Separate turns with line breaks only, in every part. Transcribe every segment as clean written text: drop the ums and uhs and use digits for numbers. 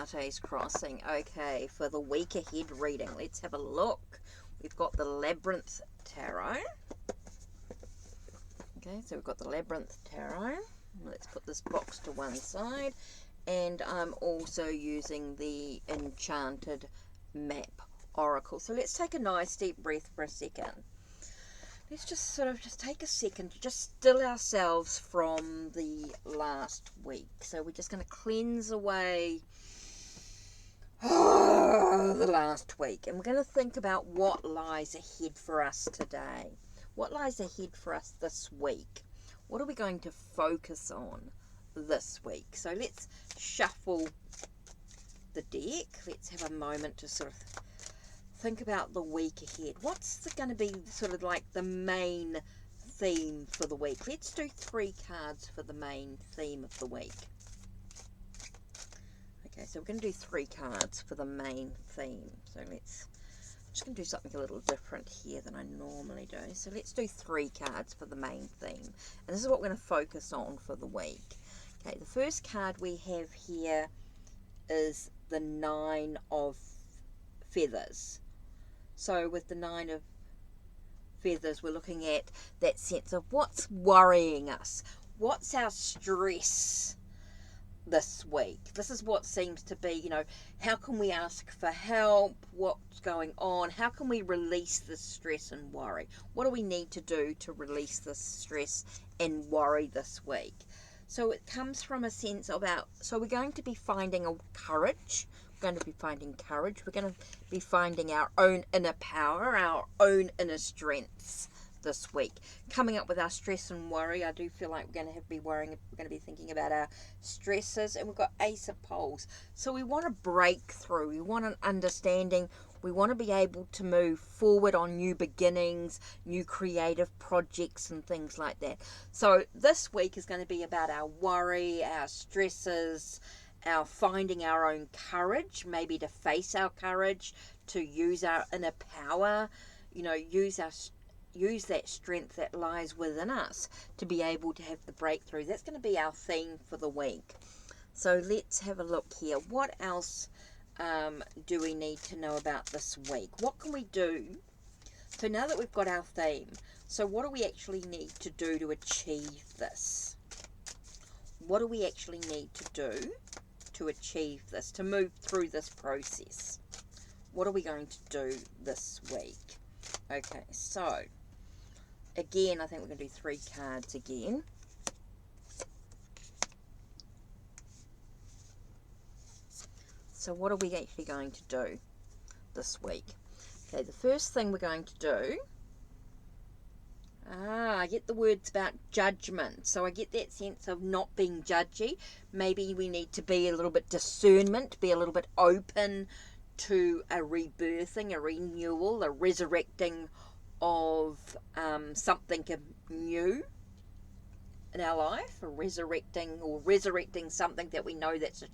Astartes crossing. Okay, for the week ahead reading, let's have a look. We've got the Labyrinth Tarot. Okay, so we've got the Labyrinth Tarot. Let's put this box to one side. And I'm also using the Enchanted Map Oracle. So let's take a nice deep breath for a second. Let's just sort of take a second to just still ourselves from the last week. So we're just going to cleanse away the last week. And we're going to think about what lies ahead for us today. What lies ahead for us this week? What are we going to focus on this week? So let's shuffle the deck. Let's have a moment to sort of think about the week ahead. What's going to be sort of like the main theme for the week? Let's do 3 cards for the main theme of the week. Okay, so we're going to do 3 cards for the main theme. So I'm just going to do something a little different here than I normally do. So let's do 3 cards for the main theme. And this is what we're going to focus on for the week. Okay, the first card we have here is the 9 of Feathers. So with the 9 of Feathers, we're looking at that sense of what's worrying us. What's our stress this week? This is what seems to be, how can we ask for help? What's going on? How can we release this stress and worry? What do we need to do to release this stress and worry this week? So it comes from a sense of so we're going to be finding courage. We're going to be finding courage. We're going to be finding our own inner power, our own inner strengths this week. Coming up with our stress and worry. I do feel like we're going to be worrying. We're going to be thinking about our stresses. And we've got Ace of Poles. So we want a breakthrough. We want an understanding. We want to be able to move forward on new beginnings, new creative projects and things like that. So this week is going to be about our worry, our stresses, our finding our own courage, maybe to face our courage, to use our inner power, use that strength that lies within us to be able to have the breakthrough. That's going to be our theme for the week. So let's have a look here. What else do we need to know about this week? What can we do? So now that we've got our theme, so what do we actually need to do to achieve this? What do we actually need to do to achieve this, to move through this process? What are we going to do this week? Okay, so again, I think we're going to do 3 cards again. So what are we actually going to do this week? Okay, the first thing we're going to do, I get the words about judgment. So I get that sense of not being judgy. Maybe we need to be a little bit discernment, be a little bit open to a rebirthing, a renewal, a resurrecting of something new in our life, resurrecting something that we know that's a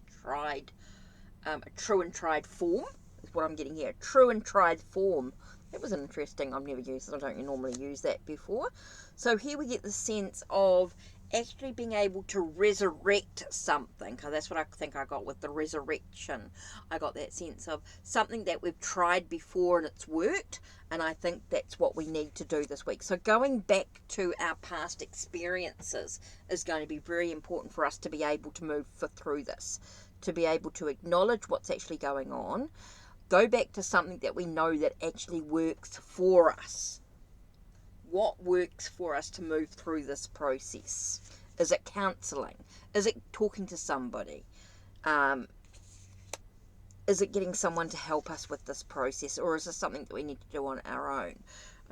true and tried form is what I'm getting here. True and tried form. That was interesting. I've never used it. I don't normally use that before. So here we get the sense of actually being able to resurrect something. That's what I think I got with the resurrection. I got that sense of something that we've tried before and it's worked. And I think that's what we need to do this week. So going back to our past experiences is going to be very important for us to be able to move through this. To be able to acknowledge what's actually going on. Go back to something that we know that actually works for us. What works for us to move through this process? Is it counselling? Is it talking to somebody? Is it getting someone to help us with this process? Or is this something that we need to do on our own?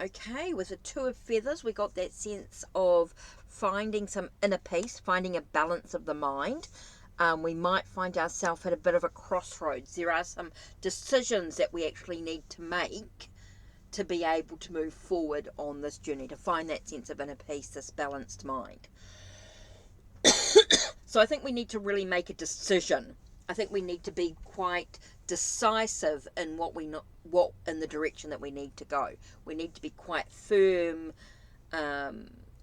Okay, with the 2 of Feathers, we got that sense of finding some inner peace, finding a balance of the mind. We might find ourselves at a bit of a crossroads. There are some decisions that we actually need to make to be able to move forward on this journey, to find that sense of inner peace, this balanced mind. So I think we need to really make a decision. I think we need to be quite decisive in what in the direction that we need to go. We need to be quite firm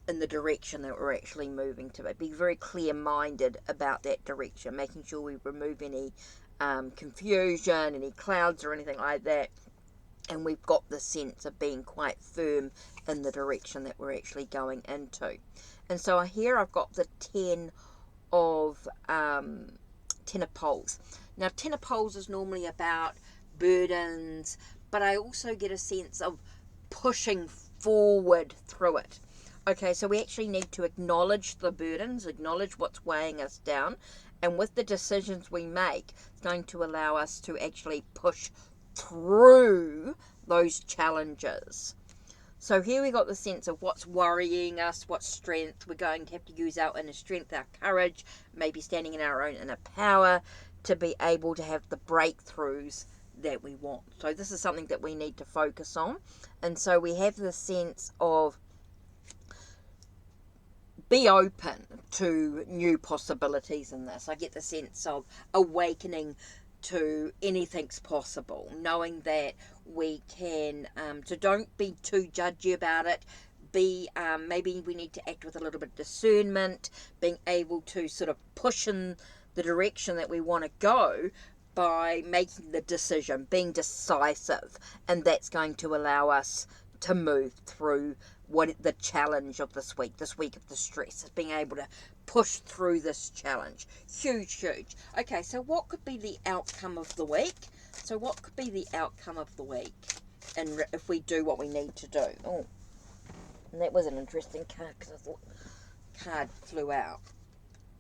in the direction that we're actually moving to. Be very clear-minded about that direction, making sure we remove any confusion, any clouds or anything like that. And we've got the sense of being quite firm in the direction that we're actually going into. And so here I've got the 10 of Poles. Now 10 of Poles is normally about burdens, but I also get a sense of pushing forward through it. Okay, so we actually need to acknowledge the burdens, acknowledge what's weighing us down, and with the decisions we make, it's going to allow us to actually push through those challenges. So here we got the sense of what's worrying us, what strength. We're going to have to use our inner strength, our courage, maybe standing in our own inner power to be able to have the breakthroughs that we want. So this is something that we need to focus on. And so we have the sense of be open to new possibilities in this. I get the sense of awakening to anything's possible, knowing that we can, so don't be too judgy about it. Maybe we need to act with a little bit of discernment, being able to sort of push in the direction that we want to go by making the decision, being decisive, and that's going to allow us to move through the challenge of this week of the stress, is being able to push through this challenge. Huge. Okay, so what could be the outcome of the week? And if we do what we need to do. Oh, and that was an interesting card because I thought the card flew out.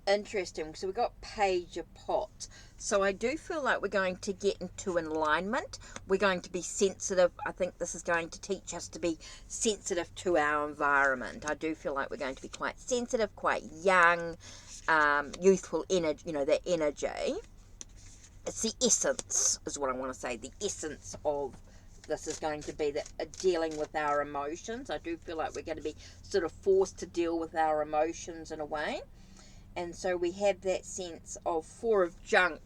Interesting. So we got Page of Pots. So I do feel like we're going to get into alignment. We're going to be sensitive. I think this is going to teach us to be sensitive to our environment. I do feel like we're going to be quite sensitive, quite young, youthful energy, that energy. It's the essence, is what I want to say. The essence of this is going to be that dealing with our emotions. I do feel like we're going to be sort of forced to deal with our emotions in a way. And so we have that sense of Four of Junk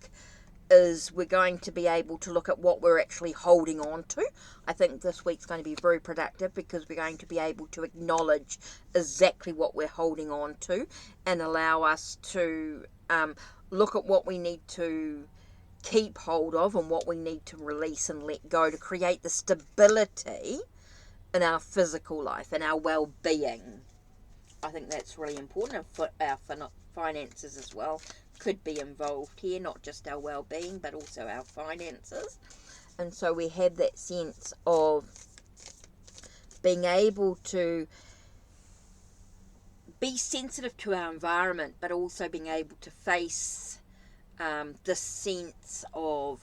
is we're going to be able to look at what we're actually holding on to. I think this week's going to be very productive because we're going to be able to acknowledge exactly what we're holding on to and allow us to look at what we need to keep hold of and what we need to release and let go to create the stability in our physical life and our well-being. I think that's really important. Our finances as well could be involved here, not just our well-being but also our finances. And so we have that sense of being able to be sensitive to our environment but also being able to face the sense of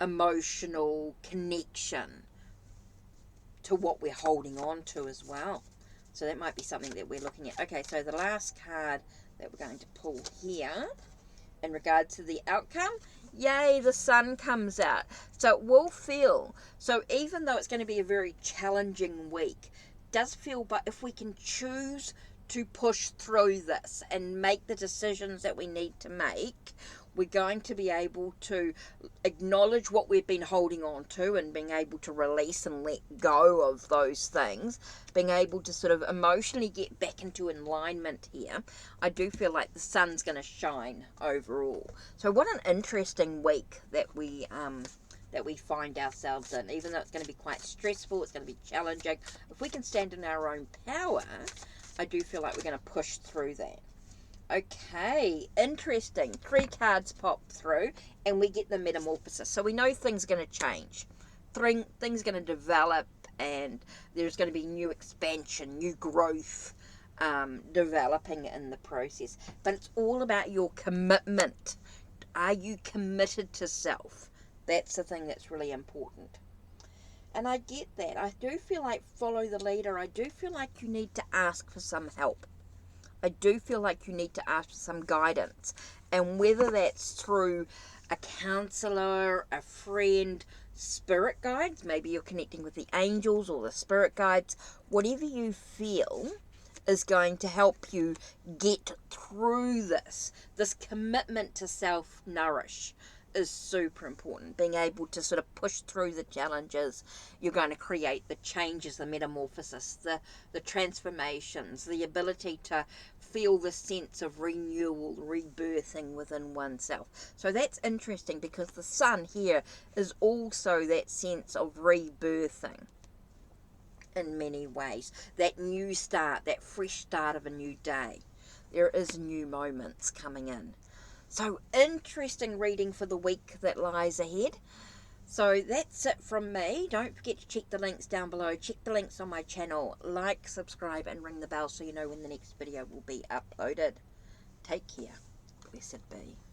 emotional connection to what we're holding on to as well. So that might be something that we're looking at. Okay, so the last card that we're going to pull here in regards to the outcome, yay, the Sun comes out. So it will feel, so even though it's going to be a very challenging week, it does feel, but if we can choose to push through this and make the decisions that we need to make, we're going to be able to acknowledge what we've been holding on to and being able to release and let go of those things, being able to sort of emotionally get back into alignment here. I do feel like the sun's going to shine overall. So what an interesting week that we find ourselves in. Even though it's going to be quite stressful, it's going to be challenging, if we can stand in our own power, I do feel like we're going to push through that. Okay, interesting. 3 cards pop through and we get the metamorphosis. So we know things are going to change. Things are going to develop and there's going to be new expansion, new growth developing in the process. But it's all about your commitment. Are you committed to self? That's the thing that's really important. And I get that. I do feel like follow the leader. I do feel like you need to ask for some help. I do feel like you need to ask for some guidance. And whether that's through a counselor, a friend, spirit guides, maybe you're connecting with the angels or the spirit guides, whatever you feel is going to help you get through this. This commitment to self-nourish is super important. Being able to sort of push through the challenges, you're going to create the changes, the metamorphosis, the transformations, the ability to feel the sense of renewal, rebirthing within oneself. So that's interesting because the sun here is also that sense of rebirthing in many ways. That new start, that fresh start of a new day. There is new moments coming in. So interesting reading for the week that lies ahead. So that's it from me. Don't forget to check the links down below. Check the links on my channel. Like, subscribe, and ring the bell so you know when the next video will be uploaded. Take care. Blessed be.